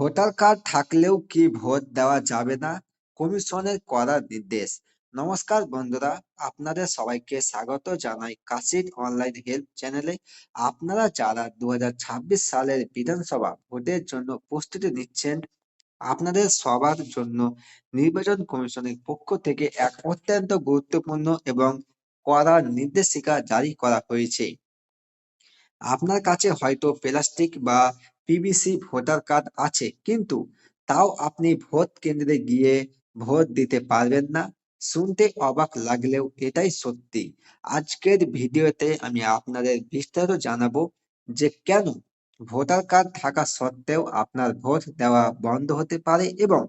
Voter card থাকলেও কি vote দেওয়া যাবে না? কমিশনের কড়া নির্দেশ। নমস্কার বন্ধুরা, আপনাদের সবাইকে স্বাগত জানাই কাশির অনলাইন হেল্প চ্যানেলে। আপনারা যারা 2026 সালের বিধানসভা ভোটের জন্য প্রস্তুতি নিচ্ছেন, আপনাদের সবার জন্য নির্বাচন কমিশনের পক্ষ থেকে এক অত্যন্ত গুরুত্বপূর্ণ এবং কড়া নির্দেশিকা জারি করা হয়েছে। আপনার কাছে হয়তো প্লাস্টিক বা পিভিসি ভোটার কার্ড আছে, কিন্তু তাও আপনি ভোট কেন্দ্রে গিয়ে ভোট দিতে পারবেন না। শুনতে অবাক লাগলেও এটাই সত্যি। আজকের ভিডিওতে আমি আপনাদের বিস্তারিত জানাবো যে কেন ভোটার কার্ড থাকা সত্ত্বেও আপনার ভোট দেওয়া বন্ধ হতে পারে এবং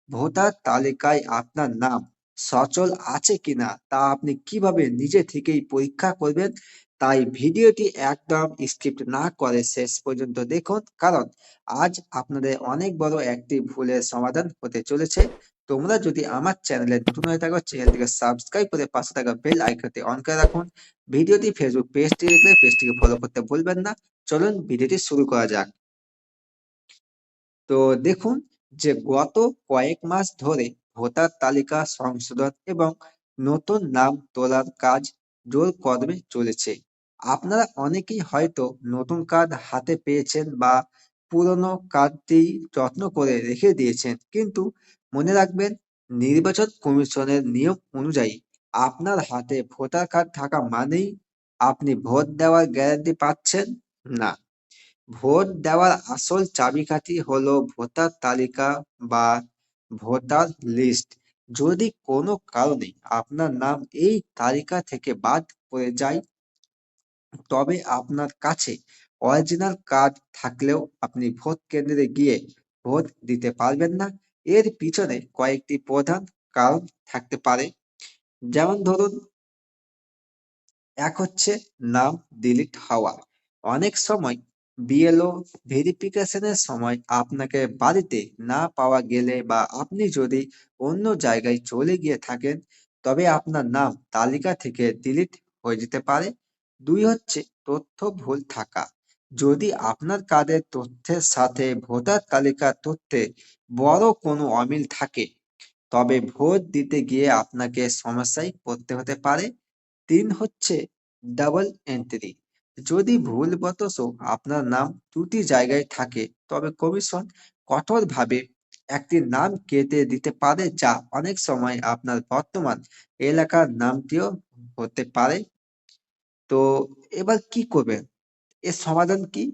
ভোটার তালিকায় আপনার নাম সচল আছে কিনা তা আপনি কিভাবে নিজে থেকেই পরীক্ষা করবেন। তাই ভিডিওটি একদম স্কিপ না করে শেষ পর্যন্ত দেখুন, কারণ আজ আপনাদের অনেক বড় একটি ভুলের সমাধান হতে চলেছে। তোমরা যদি আমার চ্যানেলে নতুন হয়ে থাকো, চ্যানেলটিকে সাবস্ক্রাইব করে পাশে থাকা বেল আইকনটি অন করে রাখুন। ভিডিওটি ফেসবুক পেজ থেকে দেখলে পেজটিকে ফলো করতে ভুলবেন না। চলুন ভিডিওটি শুরু করা যাক। তো দেখুন যে গত কয়েক মাস ধরে ভোটার তালিকা সংশোধন এবং নতুন নাম তোলার কাজ জোর কদমে চলেছে। আপনারা অনেকেই হয়তো নতুন কার্ড হাতে পেয়েছেন বা পুরনো কার্ডটি যত্ন করে রেখে দিয়েছেন, কিন্তু মনে রাখবেন, নির্বাচন কমিশনের নিয়ম অনুযায়ী আপনার হাতে ভোটার কার্ড থাকা মানেই আপনি ভোট দেওয়ার গ্যারান্টি পাচ্ছেন না। ভোট দেওয়ার আসল চাবিকাঠি হলো ভোটার তালিকা বা ভোটার লিস্ট। যদি কোনো কারণে আপনার নাম এই তালিকা থেকে বাদ পড়ে যায়, তবে আপনার কাছে অরিজিনাল কার্ড থাকলেও আপনি ভোট কেন্দ্রে গিয়ে ভোট দিতে পারবেন না। এর পিছনে কয়েকটি প্রধান কারণ থাকতে পারে। যেমন ধরুন, এক হচ্ছে নাম ডিলিট হওয়া। অনেক সময় বিএলও ভেরিফিকেশনের সময় আপনাকে বাড়িতে না পাওয়া গেলে বা আপনি যদি অন্য জায়গায় চলে গিয়ে থাকেন, তবে আপনার নাম তালিকা থেকে ডিলিট হয়ে যেতে পারে। দুই হচ্ছে তথ্য ভুল থাকা। যদি আপনার কার্ডের তথ্যের সাথে ভোটার তালিকার তথ্যে বড় কোনো অমিল থাকে, তবে ভোট দিতে গিয়ে আপনাকে সমস্যায় পড়তে হতে পারে। তিন হচ্ছে ডাবল এন্ট্রি। যদি ভুলবশত আপনার নাম দুটি জায়গায় থাকে, তবে কমিশন কঠোরভাবে একটি নাম কেটে দিতে পারে, যা অনেক সময় আপনার বর্তমান এলাকার নামটিও হতে পারে। তো এবার কি করবেন? এর সমাধান কি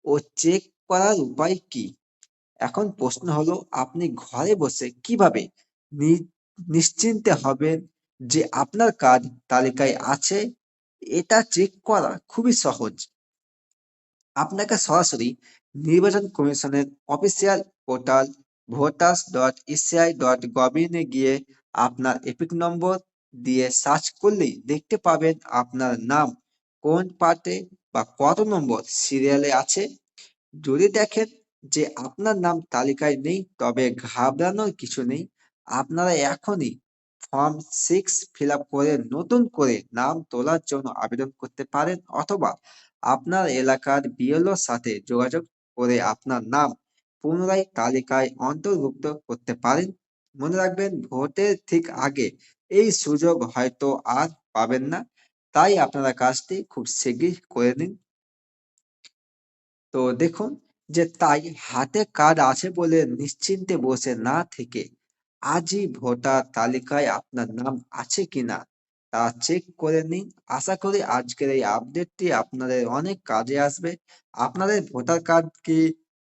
ও চেক করার উপায় কি? এখন প্রশ্ন হলো, আপনি ঘরে বসে কিভাবে নিশ্চিন্তে হবেন যে আপনার কার্ড তালিকায় আছে? এটা চেক করা খুবই সহজ। আপনাকে সরাসরি নির্বাচন কমিশনের অফিসিয়াল পোর্টাল voters.eci.gov এ গিয়ে আপনার এপিক নম্বর দিয়ে সার্চ করলেই দেখতে পাবেন আপনার নাম কোন পার্টে বা কত নম্বর সিরিয়ালে আছে। যদি দেখেন যে আপনার নাম তালিকায় নেই, তবে ঘাবড়ানোর কিছু নেই। আপনারা এখনই ফর্ম 6 ফিল আপ করে নতুন করে নাম তোলার জন্য আবেদন করতে পারেন, অথবা আপনার এলাকার বিএলওর সাথে যোগাযোগ করে আপনার নাম পুনরায় তালিকায় অন্তর্ভুক্ত করতে পারেন। মনে রাখবেন, ভোটের ঠিক আগে এই সুযোগ হয়তো আর পাবেন না। তাই আপনারা কাজটি খুব শিগগির করে নিন। তো দেখুন যে তাই হাতে কার্ড আছে বলে নিশ্চিন্তে বসে না থেকে আজই ভোটার তালিকায় আপনার নাম আছে কিনা তা চেক করে নিন। আশা করি আজকের এই আপডেটটি আপনাদের অনেক কাজে আসবে। আপনাদের ভোটার কার্ড কি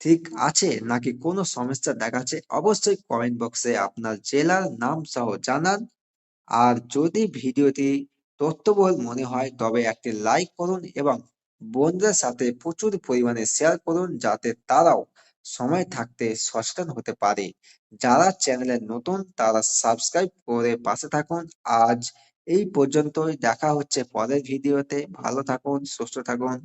ঠিক আছে নাকি কোনো সমস্যা দেখাচ্ছে, অবশ্যই কমেন্ট বক্সে আপনার জেলার নাম সহ জানান। আর যদি ভিডিওটি তথ্যবহুল মনে হয়, তবে একটি লাইক করুন এবং বন্ধুদের সাথে প্রচুর পরিমাণে শেয়ার করুন, যাতে তারাও সময় থাকতে সচেতন হতে পারে। যারা চ্যানেলে নতুন তারা সাবস্ক্রাইব করে পাশে থাকুন। আজ এই পর্যন্তই, দেখা হচ্ছে পরের ভিডিওতে। ভালো থাকুন, সুস্থ থাকুন।